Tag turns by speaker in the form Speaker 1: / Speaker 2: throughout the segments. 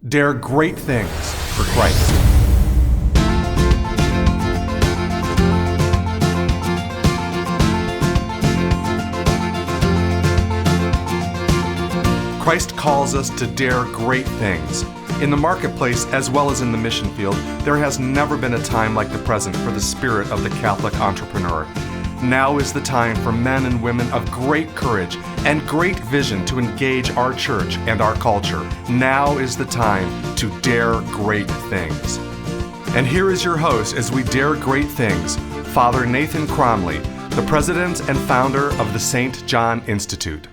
Speaker 1: Dare great things for Christ. Christ calls us to dare great things. In the marketplace, as well as in the mission field, there has never been a time like the present for the spirit of the Catholic entrepreneur. Now is the time for men and women of great courage and great vision to engage our church and our culture. Now is the time to dare great things. And here is your host as we dare great things, Father Nathan Cromley, the president and founder of the St. John Institute.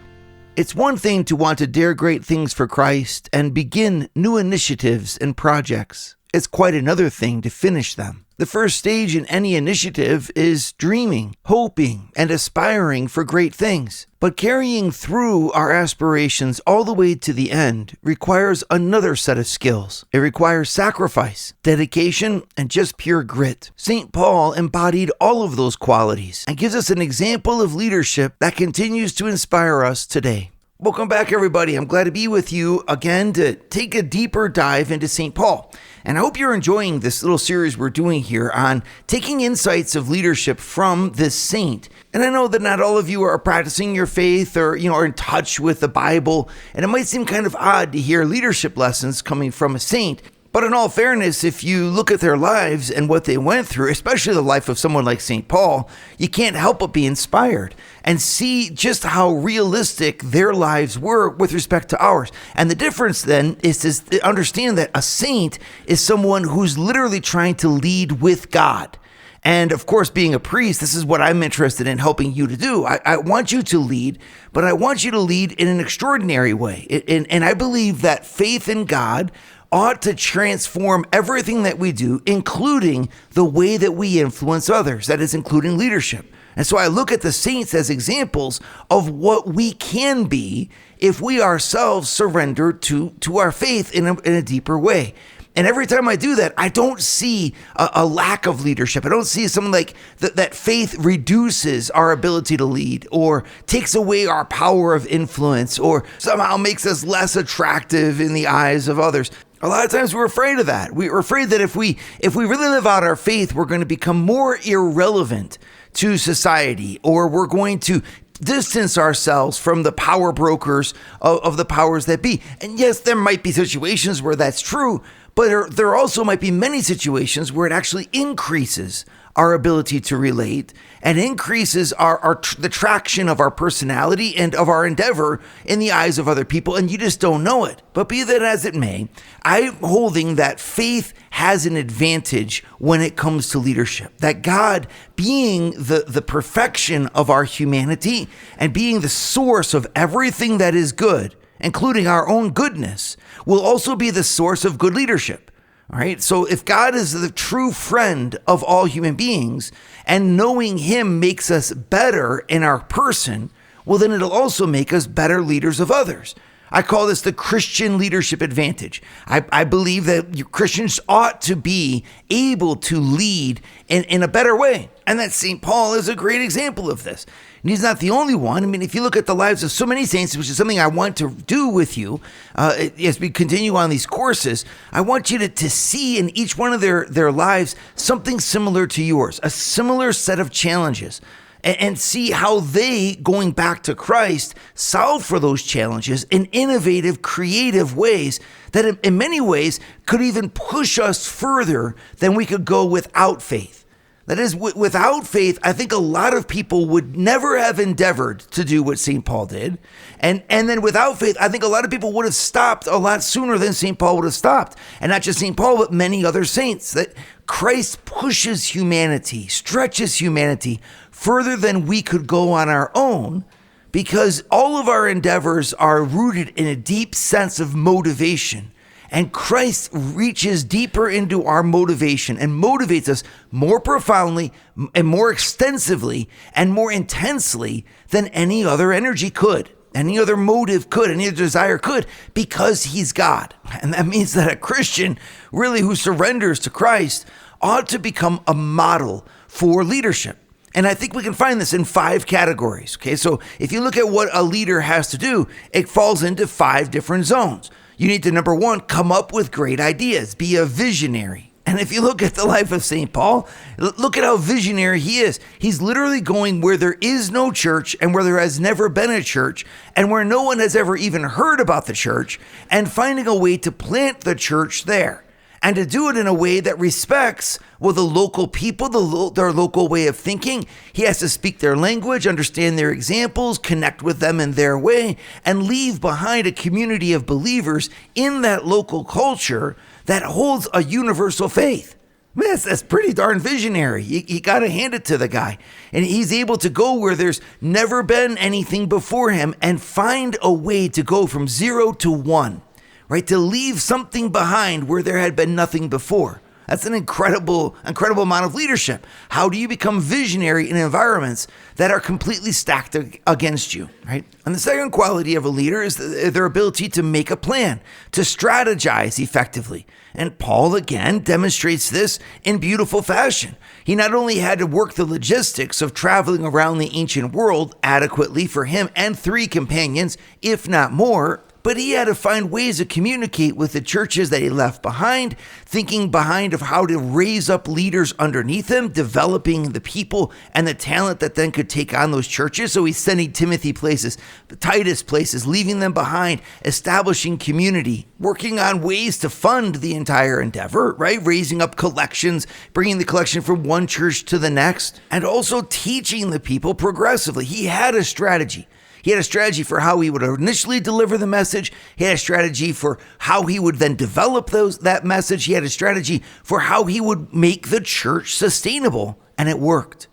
Speaker 2: It's one thing to want to dare great things for Christ and begin new initiatives and projects. It's quite another thing to finish them. The first stage in any initiative is dreaming, hoping, and aspiring for great things. But carrying through our aspirations all the way to the end requires another set of skills. It requires sacrifice, dedication, and just pure grit. St. Paul embodied all of those qualities and gives us an example of leadership that continues to inspire us today. Welcome back, everybody. I'm glad to be with you again to take a deeper dive into St. Paul. And I hope you're enjoying this little series we're doing here on taking insights of leadership from this saint. And I know that not all of you are practicing your faith or, are in touch with the Bible. And it might seem kind of odd to hear leadership lessons coming from a saint. But in all fairness, if you look at their lives and what they went through, especially the life of someone like St. Paul, you can't help but be inspired and see just how realistic their lives were with respect to ours. And the difference then is to understand that a saint is someone who's literally trying to lead with God. And of course, being a priest, this is what I'm interested in helping you to do. I want you to lead, but I want you to lead in an extraordinary way. And I believe that faith in God ought to transform everything that we do, including the way that we influence others, that is, including leadership. And so I look at the saints as examples of what we can be if we ourselves surrender to our faith in a deeper way. And every time I do that, I don't see a lack of leadership. I don't see something like that faith reduces our ability to lead or takes away our power of influence or somehow makes us less attractive in the eyes of others. A lot of times we're afraid of that. We're afraid that if we really live out our faith, we're going to become more irrelevant to society, or we're going to distance ourselves from the power brokers of the powers that be. And yes, there might be situations where that's true, but there also might be many situations where it actually increases our ability to relate and increases the traction of our personality and of our endeavor in the eyes of other people, and you just don't know it. But be that as it may, I'm holding that faith has an advantage when it comes to leadership. That God, being the perfection of our humanity and being the source of everything that is good, including our own goodness, will also be the source of good leadership. All right. So if God is the true friend of all human beings and knowing him makes us better in our person, well, then it'll also make us better leaders of others. I call this the Christian leadership advantage. I believe that Christians ought to be able to lead in a better way. And that St. Paul is a great example of this. And he's not the only one. I mean, if you look at the lives of so many saints, which is something I want to do with you as we continue on these courses, I want you to see in each one of their lives something similar to yours, a similar set of challenges, and see how they, going back to Christ, solve for those challenges in innovative, creative ways that in many ways could even push us further than we could go without faith. That is, without faith, I think a lot of people would never have endeavored to do what St. Paul did. And then without faith, I think a lot of people would have stopped a lot sooner than St. Paul would have stopped. And not just St. Paul, but many other saints. That Christ pushes humanity, stretches humanity further than we could go on our own, because all of our endeavors are rooted in a deep sense of motivation. And Christ reaches deeper into our motivation and motivates us more profoundly and more extensively and more intensely than any other energy could, any other motive could, any other desire could, because he's God. And that means that a Christian really who surrenders to Christ ought to become a model for leadership. And I think we can find this in 5 categories. Okay, so if you look at what a leader has to do, it falls into 5 different zones. You need to, number 1, come up with great ideas, be a visionary. And if you look at the life of St. Paul, look at how visionary he is. He's literally going where there is no church and where there has never been a church and where no one has ever even heard about the church, and finding a way to plant the church there. And to do it in a way that respects, well, the local people, their local way of thinking. He has to speak their language, understand their examples, connect with them in their way, and leave behind a community of believers in that local culture that holds a universal faith. Man, that's pretty darn visionary. You got to hand it to the guy. And he's able to go where there's never been anything before him and find a way to go from 0 to 1. Right, to leave something behind where there had been nothing before. That's an incredible amount of leadership. How do you become visionary in environments that are completely stacked against you, right? And the second quality of a leader is their ability to make a plan, to strategize effectively. And Paul, again, demonstrates this in beautiful fashion. He not only had to work the logistics of traveling around the ancient world adequately for him and 3 companions, if not more, but he had to find ways to communicate with the churches that he left behind, thinking behind of how to raise up leaders underneath him, developing the people and the talent that then could take on those churches. So he's sending Timothy places, Titus places, leaving them behind, establishing community, working on ways to fund the entire endeavor, right? Raising up collections, bringing the collection from one church to the next, and also teaching the people progressively. He had a strategy. He had a strategy for how he would initially deliver the message. He had a strategy for how he would then develop that message. He had a strategy for how he would make the church sustainable, and it worked.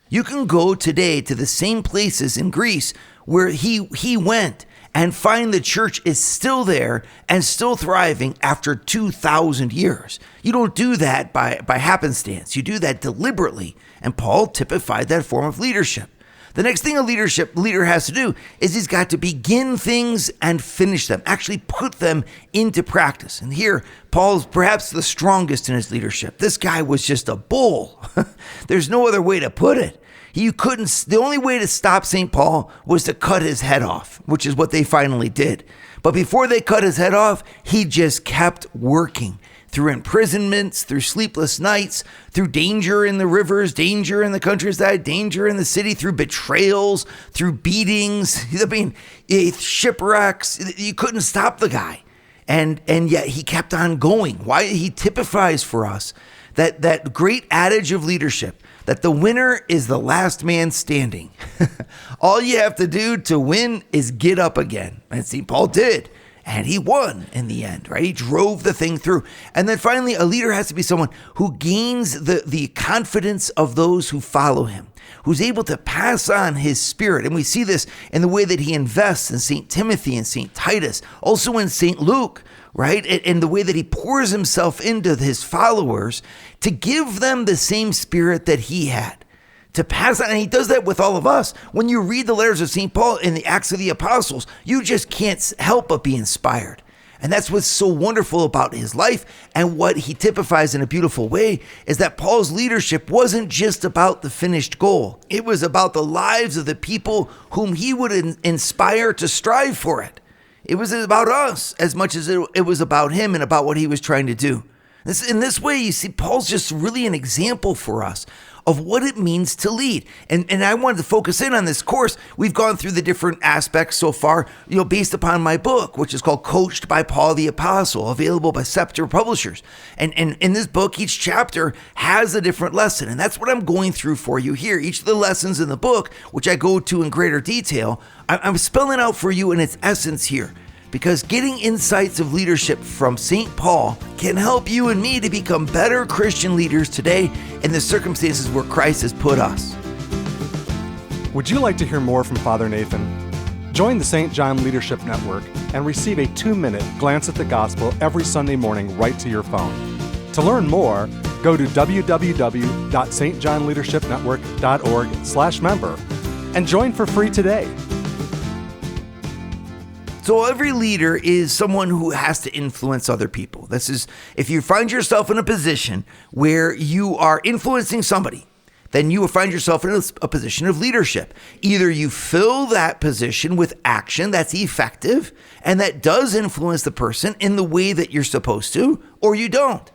Speaker 2: You can go today to the same places in Greece where he went and find the church is still there and still thriving after 2,000 years. You don't do that by happenstance. You do that deliberately, and Paul typified that form of leadership. The next thing a leader has to do is he's got to begin things and finish them, actually put them into practice. And here, Paul's perhaps the strongest in his leadership. This guy was just a bull. There's no other way to put it. The only way to stop St. Paul was to cut his head off, which is what they finally did. But before they cut his head off, he just kept working. Through imprisonments, through sleepless nights, through danger in the rivers, danger in the countryside, danger in the city, through betrayals, through beatings, shipwrecks. You couldn't stop the guy. And yet he kept on going. Why? He typifies for us that great adage of leadership, that the winner is the last man standing. All you have to do to win is get up again. And St. Paul did. And he won in the end, right? He drove the thing through. And then finally, a leader has to be someone who gains the confidence of those who follow him, who's able to pass on his spirit. And we see this in the way that he invests in St. Timothy and St. Titus, also in St. Luke, right? And the way that he pours himself into his followers to give them the same spirit that he had. To pass on, and he does that with all of us. When you read the letters of St. Paul in the Acts of the Apostles, you just can't help but be inspired. And that's what's so wonderful about his life, and what he typifies in a beautiful way is that Paul's leadership wasn't just about the finished goal. It was about the lives of the people whom he would inspire to strive for it. It was about us as much as it was about him and about what he was trying to do. In this way, you see, Paul's just really an example for us of what it means to lead. And I wanted to focus in on this course. We've gone through the different aspects so far, based upon my book, which is called Coached by Paul the Apostle, available by Scepter Publishers. And in this book, each chapter has a different lesson. And that's what I'm going through for you here. Each of the lessons in the book, which I go to in greater detail, I'm spelling out for you in its essence here. Because getting insights of leadership from St. Paul can help you and me to become better Christian leaders today in the circumstances where Christ has put us.
Speaker 1: Would you like to hear more from Father Nathan? Join the St. John Leadership Network and receive a 2-minute glance at the gospel every Sunday morning right to your phone. To learn more, go to www.stjohnleadershipnetwork.org/member and join for free today.
Speaker 2: So every leader is someone who has to influence other people. This is, if you find yourself in a position where you are influencing somebody, then you will find yourself in a position of leadership. Either you fill that position with action that's effective and that does influence the person in the way that you're supposed to, or you don't.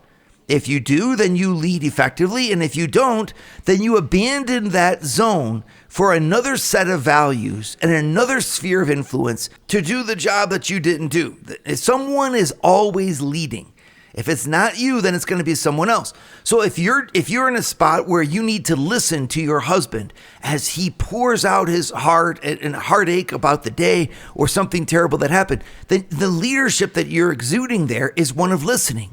Speaker 2: If you do, then you lead effectively. And if you don't, then you abandon that zone for another set of values and another sphere of influence to do the job that you didn't do. Someone is always leading. If it's not you, then it's going to be someone else. So if you're in a spot where you need to listen to your husband as he pours out his heart and heartache about the day or something terrible that happened, then the leadership that you're exuding there is one of listening.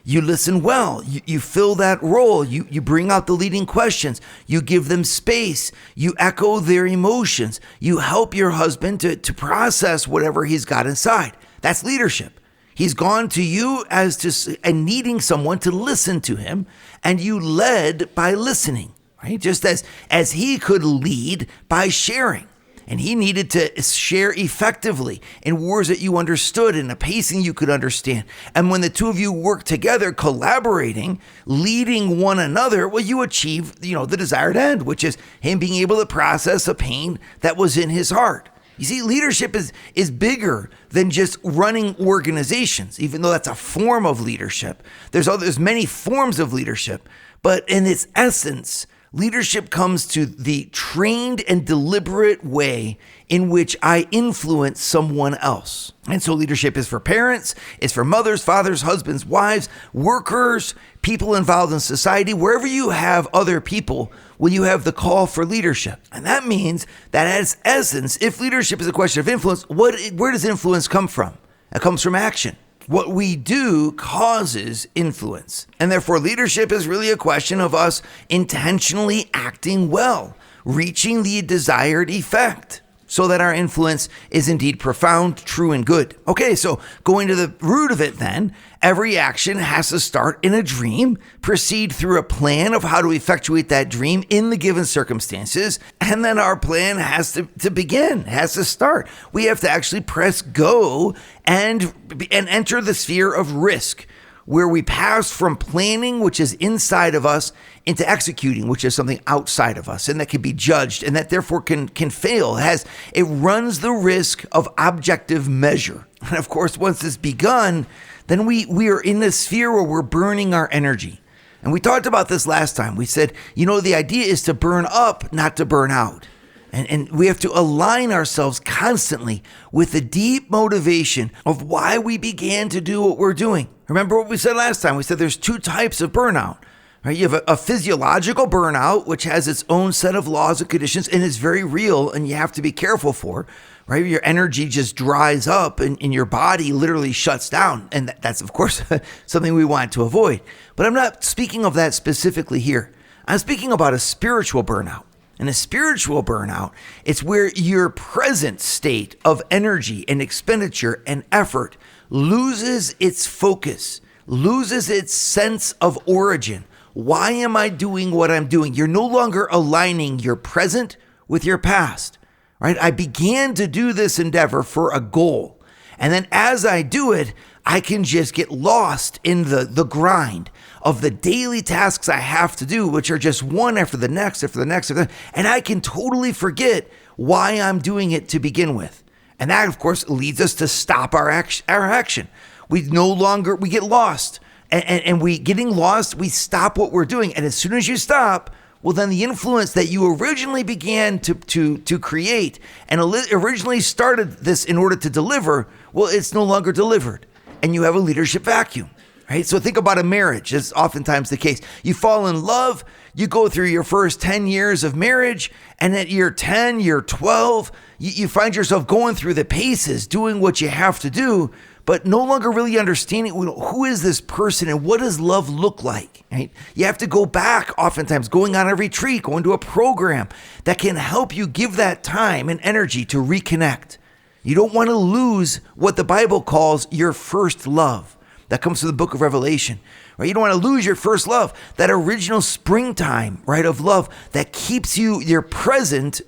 Speaker 2: You listen well, you fill that role, you bring out the leading questions, you give them space, you echo their emotions, you help your husband to process whatever he's got inside. That's leadership. He's gone to you and needing someone to listen to him, and you led by listening, right? Just as he could lead by sharing. And he needed to share effectively in words that you understood and a pacing you could understand. And when the two of you work together, collaborating, leading one another, well, you achieve, the desired end, which is him being able to process a pain that was in his heart. You see, leadership is bigger than just running organizations, even though that's a form of leadership. There's many forms of leadership, but in its essence, leadership comes to the trained and deliberate way in which I influence someone else. And so leadership is for parents, it's for mothers, fathers, husbands, wives, workers, people involved in society. Wherever you have other people, well, you have the call for leadership. And that means that as essence, if leadership is a question of influence, where does influence come from? It comes from action. What we do causes influence. And therefore, leadership is really a question of us intentionally acting well, reaching the desired effect, so that our influence is indeed profound, true, and good. Okay, so going to the root of it then, every action has to start in a dream, proceed through a plan of how to effectuate that dream in the given circumstances, and then our plan has to begin, has to start. We have to actually press go and enter the sphere of risk, where we pass from planning, which is inside of us, into executing, which is something outside of us, and that can be judged, and that therefore can fail. It runs the risk of objective measure. And of course, once it's begun, then we are in a sphere where we're burning our energy. And we talked about this last time. We said, the idea is to burn up, not to burn out. And we have to align ourselves constantly with the deep motivation of why we began to do what we're doing. Remember what we said last time? We said there's two types of burnout. Right? You have a physiological burnout, which has its own set of laws and conditions and is very real and you have to be careful for. Right? Your energy just dries up and your body literally shuts down. And that's, of course, something we want to avoid. But I'm not speaking of that specifically here. I'm speaking about a spiritual burnout. And a spiritual burnout, it's where your present state of energy and expenditure and effort loses its focus, loses its sense of origin. Why am I doing what I'm doing? You're no longer aligning your present with your past, right? I began to do this endeavor for a goal. And then as I do it, I can just get lost in the grind of the daily tasks I have to do, which are just one after the next, and I can totally forget why I'm doing it to begin with. And that, of course, leads us to stop our action. We get lost. And getting lost, we stop what we're doing. And as soon as you stop, well, then the influence that you originally began to create and originally started this in order to deliver, well, it's no longer delivered. And you have a leadership vacuum, right? So think about a marriage. It's oftentimes the case. You fall in love, you go through your first 10 years of marriage, and at year 10, year 12, you find yourself going through the paces, doing what you have to do, but no longer really understanding who is this person and what does love look like, right? You have to go back oftentimes, going on a retreat, going to a program that can help you give that time and energy to reconnect. You don't want to lose what the Bible calls your first love. That comes from the book of Revelation, right? You don't want to lose your first love, that original springtime, right, of love that keeps your present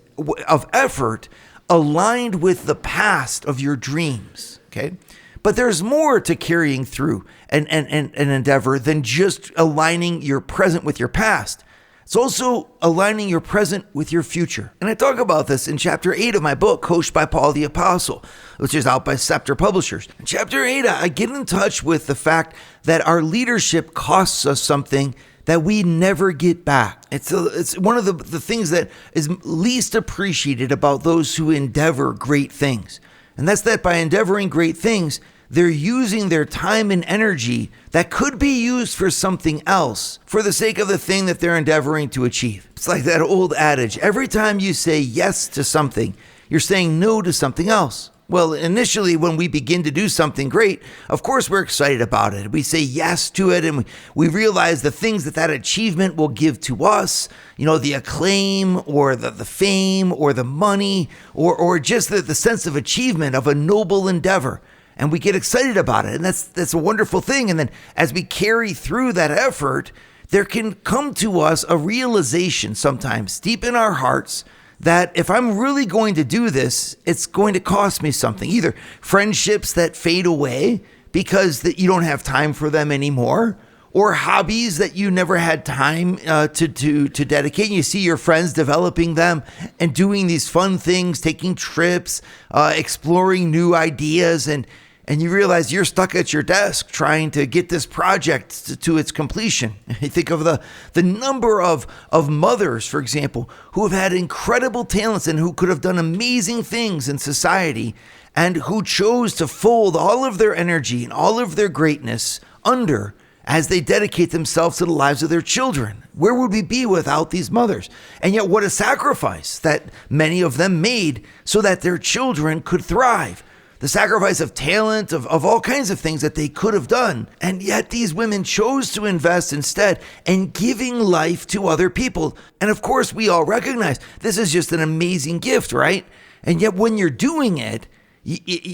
Speaker 2: of effort aligned with the past of your dreams, okay? But there's more to carrying through an endeavor than just aligning your present with your past. It's also aligning your present with your future. And I talk about this in chapter 8 of my book, Coached by Paul the Apostle, which is out by Scepter Publishers. In chapter 8, I get in touch with the fact that our leadership costs us something that we never get back. It's one of the things that is least appreciated about those who endeavor great things. And that's that by endeavoring great things, they're using their time and energy that could be used for something else for the sake of the thing that they're endeavoring to achieve. It's like that old adage, every time you say yes to something, you're saying no to something else. Well, initially, when we begin to do something great, of course, we're excited about it. We say yes to it, and we realize the things that achievement will give to us, the acclaim or the fame or the money or just the sense of achievement of a noble endeavor. And we get excited about it, and that's a wonderful thing. And then as we carry through that effort, there can come to us a realization sometimes deep in our hearts that if I'm really going to do this, it's going to cost me something. Either friendships that fade away because that you don't have time for them anymore, or hobbies that you never had time to dedicate. You see your friends developing them and doing these fun things, taking trips, exploring new ideas, and you realize you're stuck at your desk trying to get this project to its completion. You think of the number of mothers, for example, who have had incredible talents and who could have done amazing things in society and who chose to fold all of their energy and all of their greatness under as they dedicate themselves to the lives of their children. Where would we be without these mothers? And yet what a sacrifice that many of them made so that their children could thrive. The sacrifice of talent, of all kinds of things that they could have done. And yet these women chose to invest instead in giving life to other people. And of course, we all recognize this is just an amazing gift, right? And yet when you're doing it,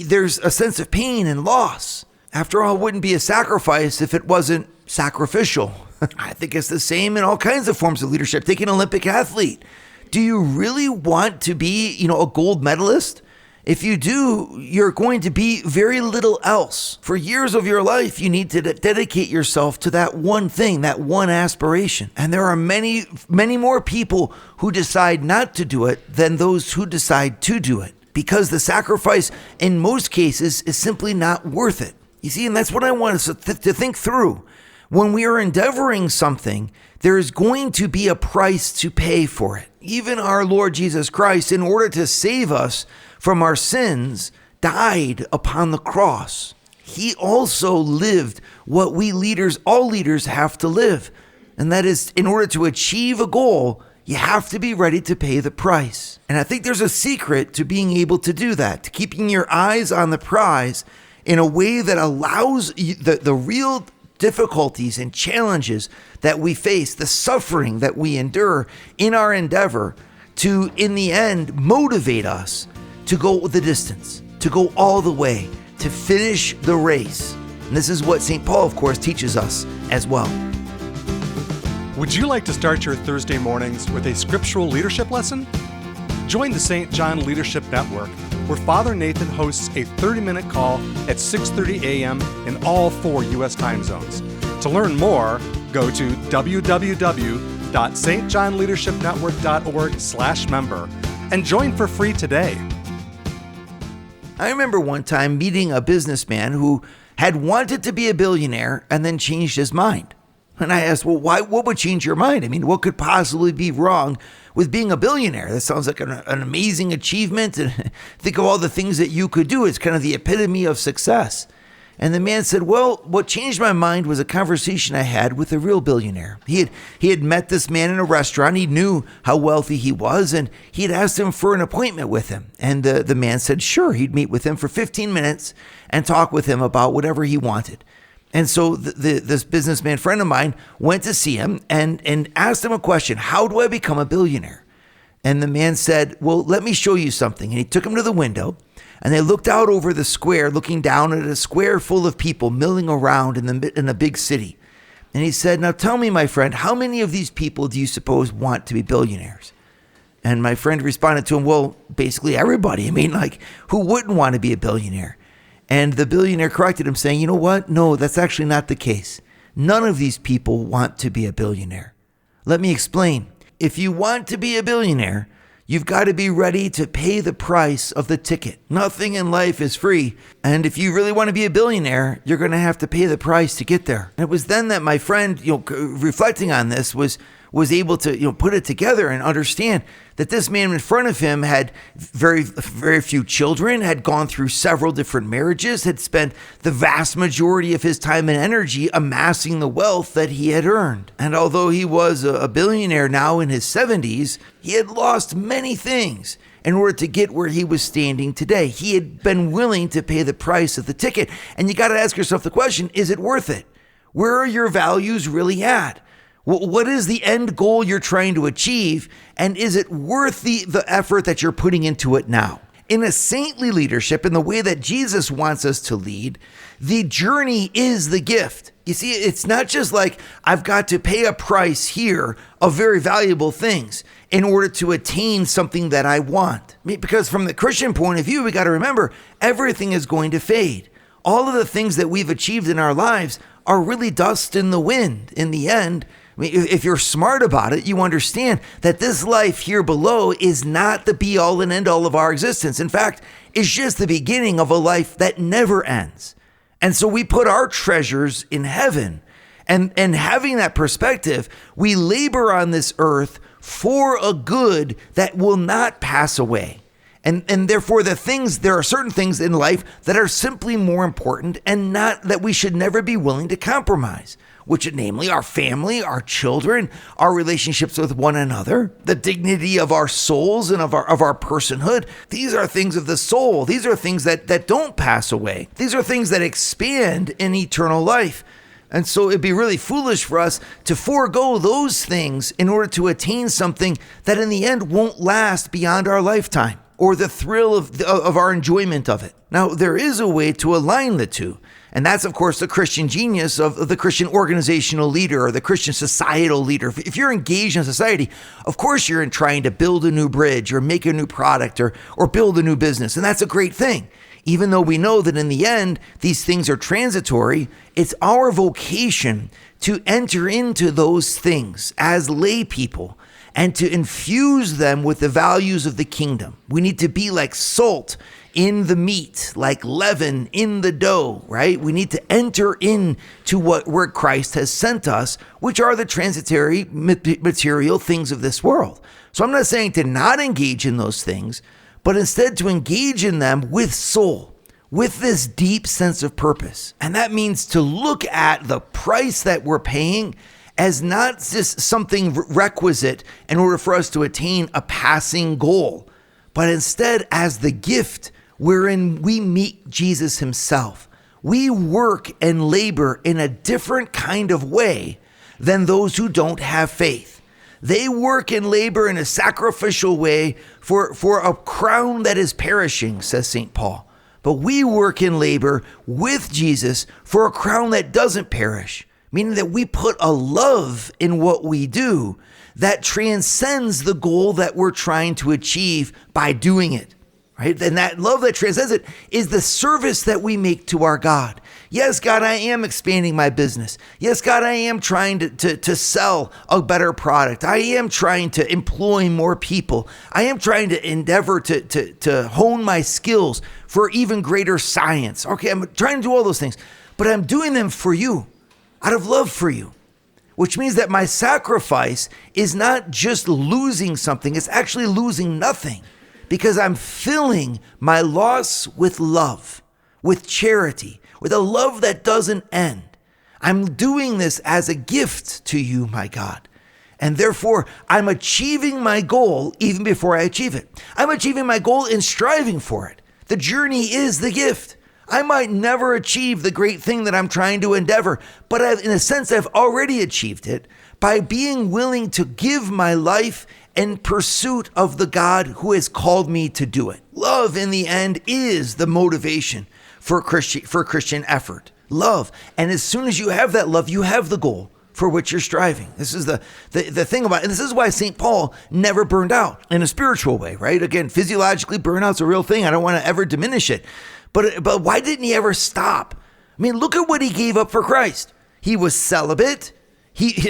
Speaker 2: there's a sense of pain and loss. After all, it wouldn't be a sacrifice if it wasn't sacrificial. I think it's the same in all kinds of forms of leadership. Take an Olympic athlete. Do you really want to be, a gold medalist? If you do, you're going to be very little else. For years of your life, you need to dedicate yourself to that one thing, that one aspiration. And there are many, many more people who decide not to do it than those who decide to do it, because the sacrifice in most cases is simply not worth it. You see, and that's what I want us to think through. When we are endeavoring something, there is going to be a price to pay for it. Even our Lord Jesus Christ, in order to save us from our sins, died upon the cross. He also lived what we leaders, all leaders, have to live. And that is, in order to achieve a goal, you have to be ready to pay the price. And I think there's a secret to being able to do that, to keeping your eyes on the prize in a way that allows the real difficulties and challenges that we face, the suffering that we endure in our endeavor to, in the end, motivate us to go the distance, to go all the way, to finish the race. And this is what St. Paul, of course, teaches us as well.
Speaker 1: Would you like to start your Thursday mornings with a scriptural leadership lesson? Join the St. John Leadership Network, where Father Nathan hosts a 30-minute call at 6:30 a.m. in all 4 U.S. time zones. To learn more, go to www.stjohnleadershipnetwork.org/member and join for free today.
Speaker 2: I remember one time meeting a businessman who had wanted to be a billionaire and then changed his mind. And I asked, well, why? What would change your mind? I mean, what could possibly be wrong with being a billionaire? That sounds like an amazing achievement. And think of all the things that you could do. It's kind of the epitome of success. And the man said, well, what changed my mind was a conversation I had with a real billionaire. He had met this man in a restaurant. He knew how wealthy he was, and he had asked him for an appointment with him. And the man said, sure, he'd meet with him for 15 minutes and talk with him about whatever he wanted. And so this businessman friend of mine went to see him and asked him a question: how do I become a billionaire? And the man said, well, let me show you something. And he took him to the window, and they looked out over the square, looking down at a square full of people milling around in a big city. And he said, now tell me, my friend, how many of these people do you suppose want to be billionaires? And my friend responded to him, well, basically everybody. I mean, like, who wouldn't want to be a billionaire? And the billionaire corrected him, saying, you know what? No, that's actually not the case. None of these people want to be a billionaire. Let me explain. If you want to be a billionaire, you've got to be ready to pay the price of the ticket. Nothing in life is free. And if you really want to be a billionaire, you're going to have to pay the price to get there. And it was then that my friend, reflecting on this, was able to, put it together and understand that this man in front of him had very, very few children, had gone through several different marriages, had spent the vast majority of his time and energy amassing the wealth that he had earned. And although he was a billionaire now in his 70s, he had lost many things in order to get where he was standing today. He had been willing to pay the price of the ticket. And you got to ask yourself the question, is it worth it? Where are your values really at? What is the end goal you're trying to achieve? And is it worth the effort that you're putting into it now? In a saintly leadership, in the way that Jesus wants us to lead, the journey is the gift. You see, it's not just like I've got to pay a price here of very valuable things in order to attain something that I want. Because from the Christian point of view, we got to remember, everything is going to fade. All of the things that we've achieved in our lives are really dust in the wind in the end. If you're smart about it, you understand that this life here below is not the be all and end all of our existence. In fact, it's just the beginning of a life that never ends. And so we put our treasures in heaven. And having that perspective, we labor on this earth for a good that will not pass away. And therefore, there are certain things in life that are simply more important and not that we should never be willing to compromise, which namely our family, our children, our relationships with one another, the dignity of our souls and of our personhood. These are things of the soul. These are things that don't pass away. These are things that expand in eternal life. And so it'd be really foolish for us to forego those things in order to attain something that in the end won't last beyond our lifetime or the thrill of our enjoyment of it. Now, there is a way to align the two. And that's, of course, the Christian genius of the Christian organizational leader or the Christian societal leader. If you're engaged in society, of course you're in trying to build a new bridge or make a new product or build a new business. And that's a great thing. Even though we know that in the end, these things are transitory, it's our vocation to enter into those things as lay people and to infuse them with the values of the kingdom. We need to be like salt in the meat, like leaven in the dough, right? We need to enter into where Christ has sent us, which are the transitory material things of this world. So I'm not saying to not engage in those things, but instead to engage in them with soul, with this deep sense of purpose. And that means to look at the price that we're paying as not just something requisite in order for us to attain a passing goal, but instead as the gift wherein we meet Jesus himself. We work and labor in a different kind of way than those who don't have faith. They work and labor in a sacrificial way for a crown that is perishing, says St. Paul. But we work and labor with Jesus for a crown that doesn't perish, meaning that we put a love in what we do that transcends the goal that we're trying to achieve by doing it. Right? And that love that transcends it is the service that we make to our God. Yes, God, I am expanding my business. Yes, God, I am trying to sell a better product. I am trying to employ more people. I am trying to endeavor to hone my skills for even greater science. Okay, I'm trying to do all those things, but I'm doing them for you, out of love for you, which means that my sacrifice is not just losing something, it's actually losing nothing. Because I'm filling my loss with love, with charity, with a love that doesn't end. I'm doing this as a gift to you, my God. And therefore, I'm achieving my goal even before I achieve it. I'm achieving my goal in striving for it. The journey is the gift. I might never achieve the great thing that I'm trying to endeavor, but in a sense, I've already achieved it by being willing to give my life in pursuit of the God who has called me to do it. Love, in the end, is the motivation for Christian effort. Love. And as soon as you have that love, you have the goal for which you're striving. This is the thing about it. And this is why St. Paul never burned out in a spiritual way, right? Again, physiologically, burnout's a real thing. I don't want to ever diminish it. But why didn't he ever stop? I mean, look at what he gave up for Christ. He was celibate.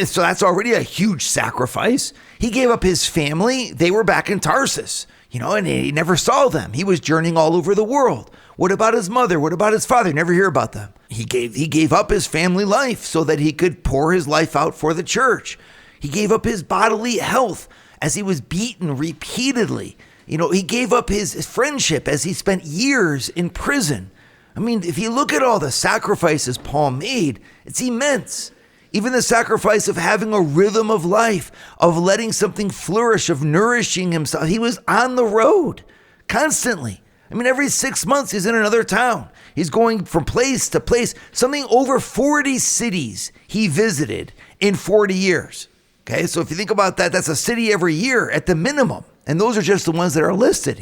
Speaker 2: So that's already a huge sacrifice. He gave up his family. They were back in Tarsus, and he never saw them. He was journeying all over the world. What about his mother? What about his father? Never hear about them. He gave up his family life so that he could pour his life out for the church. He gave up his bodily health as he was beaten repeatedly. He gave up his friendship as he spent years in prison. I mean, if you look at all the sacrifices Paul made, it's immense. Even the sacrifice of having a rhythm of life, of letting something flourish, of nourishing himself. He was on the road constantly. I mean, every 6 months he's in another town. He's going from place to place. Something over 40 cities he visited in 40 years. Okay, so if you think about that, that's a city every year at the minimum. And those are just the ones that are listed.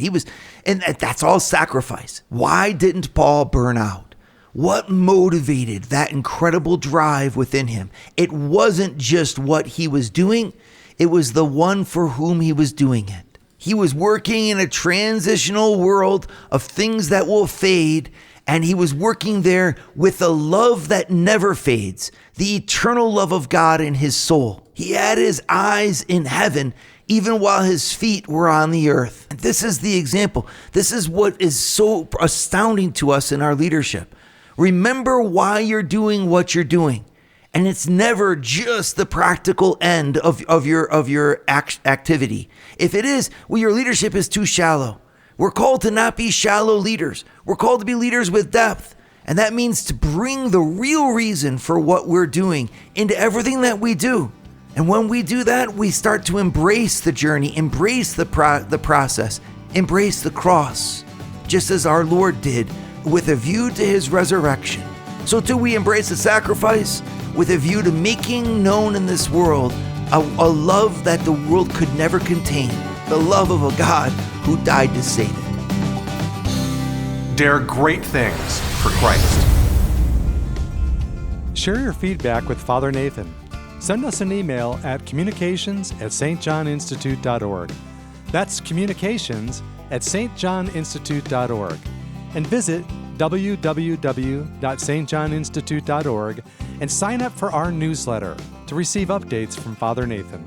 Speaker 2: And that's all sacrifice. Why didn't Paul burn out? What motivated that incredible drive within him? It wasn't just what he was doing. It was the one for whom he was doing it. He was working in a transitional world of things that will fade, and he was working there with a love that never fades, the eternal love of God in his soul. He had his eyes in heaven, even while his feet were on the earth. And this is the example. This is what is so astounding to us in our leadership. Remember why you're doing what you're doing. And it's never just the practical end of your activity. If it is, well, your leadership is too shallow. We're called to not be shallow leaders. We're called to be leaders with depth. And that means to bring the real reason for what we're doing into everything that we do. And when we do that, we start to embrace the journey, embrace the process, embrace the cross, just as our Lord did with a view to his resurrection. So too we embrace the sacrifice with a view to making known in this world a love that the world could never contain, the love of a God who died to save it.
Speaker 1: Dare great things for Christ.
Speaker 3: Share your feedback with Father Nathan. Send us an email at communications@stjohninstitute.org. That's communications@stjohninstitute.org. And visit www.stjohninstitute.org and sign up for our newsletter to receive updates from Father Nathan.